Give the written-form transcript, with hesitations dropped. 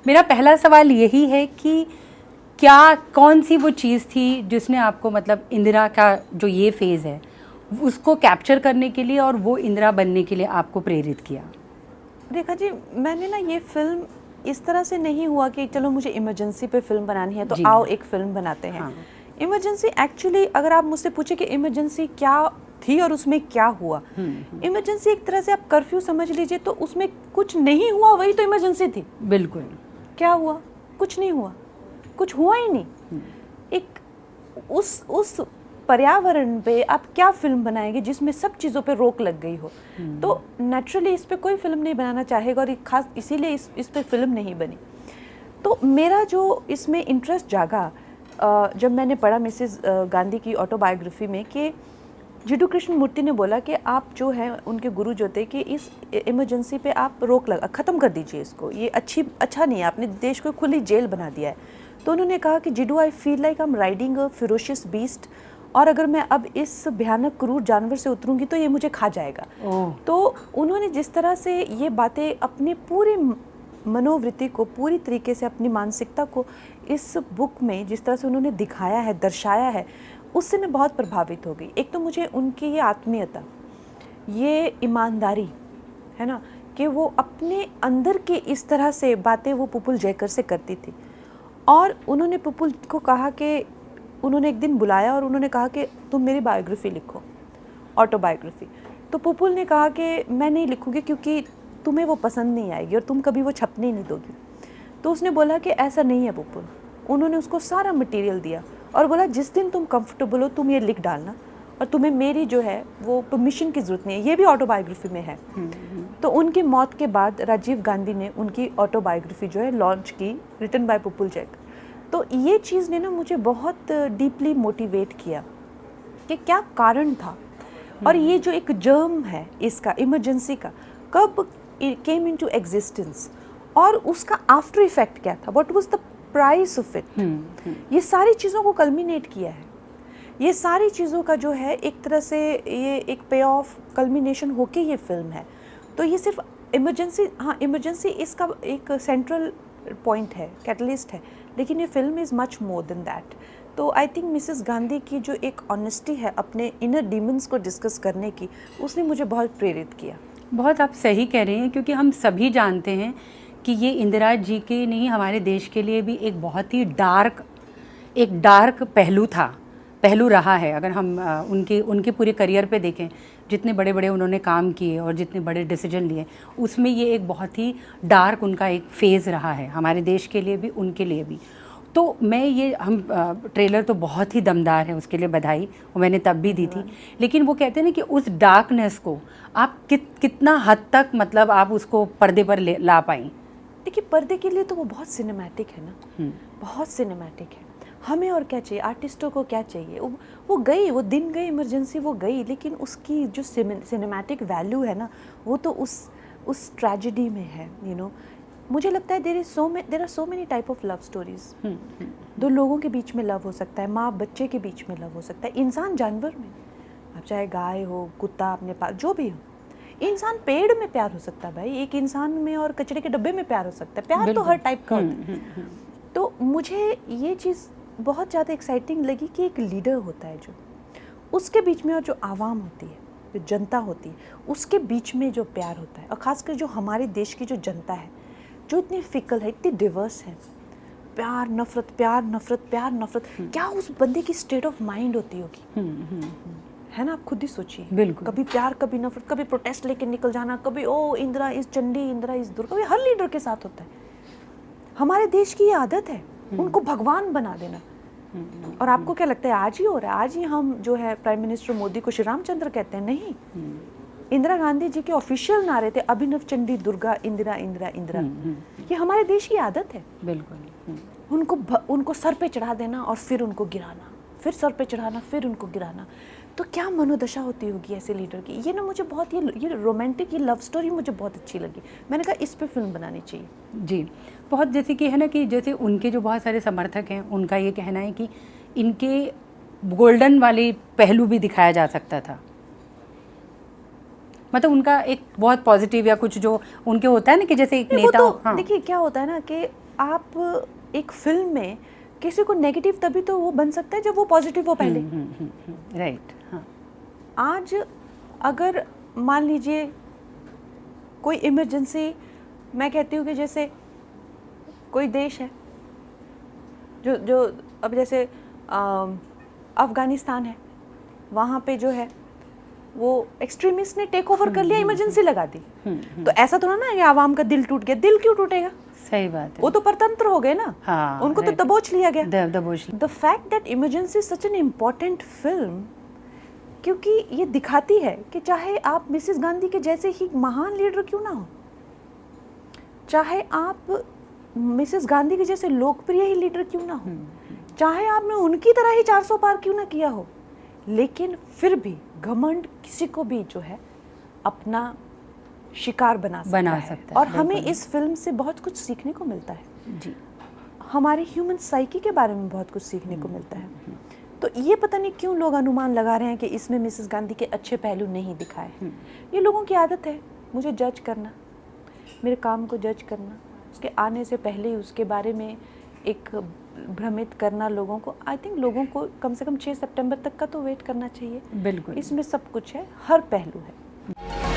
मेरा पहला सवाल यही है कि क्या कौन सी वो चीज़ थी जिसने आपको मतलब इंदिरा का जो ये फेज़ है उसको कैप्चर करने के लिए और वो इंदिरा बनने के लिए आपको प्रेरित किया? रेखा जी, मैंने ना ये फिल्म इस तरह से नहीं हुआ कि चलो मुझे इमरजेंसी पे फिल्म बनानी है तो जी। आओ एक फिल्म बनाते हैं। हाँ। इमरजेंसी एक्चुअली अगर आप मुझसे पूछे कि इमरजेंसी क्या थी और उसमें क्या हुआ, इमरजेंसी एक तरह से आप कर्फ्यू समझ लीजिए, तो उसमें कुछ नहीं हुआ, वही तो इमरजेंसी थी। बिल्कुल। क्या हुआ? कुछ नहीं हुआ, कुछ हुआ ही नहीं। एक उस पर्यावरण पे आप क्या फिल्म बनाएंगे जिसमें सब चीज़ों पे रोक लग गई हो? तो नेचुरली इस पे कोई फिल्म नहीं बनाना चाहेगा, और खास इसीलिए इस पे फिल्म नहीं बनी। तो मेरा जो इसमें इंटरेस्ट जागा जब मैंने पढ़ा मिसेस गांधी की ऑटोबायोग्राफी में कि जिडू कृष्णमूर्ति ने बोला कि आप जो है उनके गुरु जो थे कि इस इमरजेंसी पे आप रोक लगा ख़त्म कर दीजिए इसको, ये अच्छा नहीं है, आपने देश को खुली जेल बना दिया है। तो उन्होंने कहा कि Jiddu, I feel like I am riding a ferocious beast, और अगर मैं अब इस भयानक क्रूर जानवर से उतरूंगी तो ये मुझे खा जाएगा। तो उन्होंने जिस तरह से ये बातें अपनी पूरी मनोवृत्ति को, पूरी तरीके से अपनी मानसिकता को इस बुक में जिस तरह से उन्होंने दिखाया है, दर्शाया है, उससे मैं बहुत प्रभावित हो गई। एक तो मुझे उनकी ये आत्मीयता, ये ईमानदारी है ना, कि वो अपने अंदर के इस तरह से बातें वो पुपुल जयकर से करती थी। और उन्होंने पुपुल को कहा कि उन्होंने एक दिन बुलाया और उन्होंने कहा कि तुम मेरी बायोग्राफी लिखो, ऑटोबायोग्राफी। तो पुपुल ने कहा कि मैं नहीं लिखूँगी क्योंकि तुम्हें वो पसंद नहीं आएगी और तुम कभी वो छपने नहीं दोगी। तो उसने बोला कि ऐसा नहीं है पुपुल। उन्होंने उसको सारा मटेरियल दिया और बोला जिस दिन तुम कंफर्टेबल हो तुम ये लिख डालना, और तुम्हें मेरी जो है वो परमिशन की ज़रूरत नहीं है। ये भी ऑटोबायोग्राफी में है। तो उनकी मौत के बाद राजीव गांधी ने उनकी ऑटोबायोग्राफी जो है लॉन्च की, रिटन बाय पुपुल जयकर। तो ये चीज़ ने ना मुझे बहुत डीपली मोटिवेट किया कि क्या कारण था, और ये जो एक जर्म है इसका, इमरजेंसी का, कब केम इनटू एग्जिस्टेंस, और उसका आफ्टर इफेक्ट क्या था, what was the price of it. ये सारी चीज़ों को कल्मिनेट किया है। ये सारी चीज़ों का जो है एक तरह से ये एक पे ऑफ कल्मिनेशन होके ये फिल्म है। तो ये सिर्फ इमरजेंसी, हाँ इमरजेंसी इसका एक सेंट्रल पॉइंट है, कैटलिस्ट है, लेकिन ये film is much more than that. तो आई थिंक मिसेस गांधी की जो एक ऑनेस्टी है अपने इनर डीमंस को डिस्कस करने की, उसने मुझे बहुत प्रेरित किया। बहुत आप सही कह रहे हैं, क्योंकि हम सभी जानते हैं कि ये इंदिरा जी के नहीं, हमारे देश के लिए भी एक बहुत ही डार्क पहलू रहा है। अगर हम उनके पूरे करियर पे देखें, जितने बड़े बड़े उन्होंने काम किए और जितने बड़े डिसीजन लिए, उसमें ये एक बहुत ही डार्क उनका एक फेज़ रहा है, हमारे देश के लिए भी, उनके लिए भी। तो मैं ये हम ट्रेलर तो बहुत ही दमदार है, उसके लिए बधाई, वो मैंने तब भी दी थी। लेकिन वो कहते हैं ना कि उस डार्कनेस को आप कितना हद तक मतलब आप उसको पर्दे पर ला पाई। देखिए, पर्दे के लिए तो वो बहुत सिनेमैटिक है ना, बहुत सिनेमैटिक है। हमें और क्या चाहिए, आर्टिस्टों को क्या चाहिए? वो गई, वो दिन गई, इमरजेंसी वो गई, लेकिन उसकी जो सिनेमैटिक वैल्यू है ना, वो तो उस ट्रेजेडी में है। यू नो, मुझे लगता है there are so many type of love stories. दो लोगों के बीच में लव हो सकता है, माँ बच्चे के बीच में लव हो सकता है, इंसान जानवर में, अब चाहे गाय हो, कुत्ता अपने पास, जो भी हो, इंसान पेड़ में प्यार हो सकता है भाई, एक इंसान में और कचरे के डब्बे में प्यार हो सकता है। प्यार तो हर टाइप का होता है। तो मुझे ये चीज़ बहुत ज़्यादा एक्साइटिंग लगी कि एक लीडर होता है जो उसके बीच में, और जो आवाम होती है, जो जनता होती है, उसके बीच में जो प्यार होता है, और ख़ासकर जो हमारे देश की जो जनता है, जो इतनी फिकल है, इतनी डिवर्स है, प्यार नफरत, प्यार नफरत, प्यार नफरत, क्या उस बंदे की स्टेट ऑफ माइंड होती होगी? है ना, आप खुद ही सोचिए। बिल्कुल। कभी प्यार, कभी नफरत, कभी प्रोटेस्ट लेके निकल जाना, कभी ओ इंदिरा इज चंडी, इंदिरा इज दुर्गा, कभी हर लीडर के साथ होता है। हमारे देश की ये आदत है उनको भगवान बना देना। और आपको क्या लगता है आज ही हो रहा है? आज ही हम जो है प्राइम मिनिस्टर मोदी को श्री रामचंद्र कहते हैं? नहीं, इंदिरा गांधी जी के ऑफिशियल नारे थे अभिनव चंडी दुर्गा, इंदिरा इंदिरा इंदिरा। ये हमारे देश की आदत है। बिल्कुल। उनको सर पे चढ़ा देना और फिर उनको गिराना, फिर सर पे चढ़ाना, फिर उनको गिराना। तो क्या मनोदशा होती होगी ऐसे लीडर की? ये ना मुझे बहुत, ये रोमांटिक, ये लव स्टोरी मुझे बहुत अच्छी लगी। मैंने कहा इस पे फिल्म बनानी चाहिए। जी, बहुत, जैसे कि है ना कि जैसे उनके जो बहुत सारे समर्थक हैं, उनका ये कहना है कि इनके गोल्डन वाले पहलू भी दिखाया जा सकता था। मतलब उनका एक बहुत पॉजिटिव या कुछ जो उनके होता है ना कि जैसे एक नेता। तो हाँ। देखिए क्या होता है ना कि आप एक फिल्म में किसी को नेगेटिव तभी तो वो बन सकता है जब वो पॉजिटिव हो पहले। राइट। हाँ। आज अगर मान लीजिए कोई इमरजेंसी, मैं कहती हूँ कि जैसे कोई देश है जो अब जैसे अफ़गानिस्तान है, वहाँ पे जो है वो एक्सट्रीमिस्ट ने टेक ओवर कर लिया, इमरजेंसी लगा दी। तो ऐसा तो ना कि आवाम का दिल टूट गया, दिल क्यों टूटेगा? सही बात है। वो तो परतंत्र हो गए ना। हाँ, उनको तो दबोच लिया गया। दबोच। The fact that emergency such an important film, क्योंकि ये दिखाती है कि चाहे आप मिसेस गांधी के जैसे ही महान लीडर क्यों ना हो, चाहे आप मिसेस गांधी के जैसे लोकप्रिय ही लीडर क्यों ना हो, चाहे आपने उनकी तरह ही 400 पार क्यों ना किया हो, लेकिन फिर भी घमंड किसी को भी जो है अपना शिकार बना सकता है। और हमें इस फिल्म से बहुत कुछ सीखने को मिलता है जी। हमारे ह्यूमन साइकी के बारे में बहुत कुछ सीखने को मिलता है। तो ये पता नहीं क्यों लोग अनुमान लगा रहे हैं कि इसमें मिसेस गांधी के अच्छे पहलू नहीं दिखाए। ये लोगों की आदत है मुझे जज करना, मेरे काम को जज करना, उसके आने से पहले ही उसके बारे में एक भ्रमित करना लोगों को। आई थिंक लोगों को कम से कम 6 सितंबर तक का तो वेट करना चाहिए। बिल्कुल। इसमें सब कुछ है, हर पहलू है।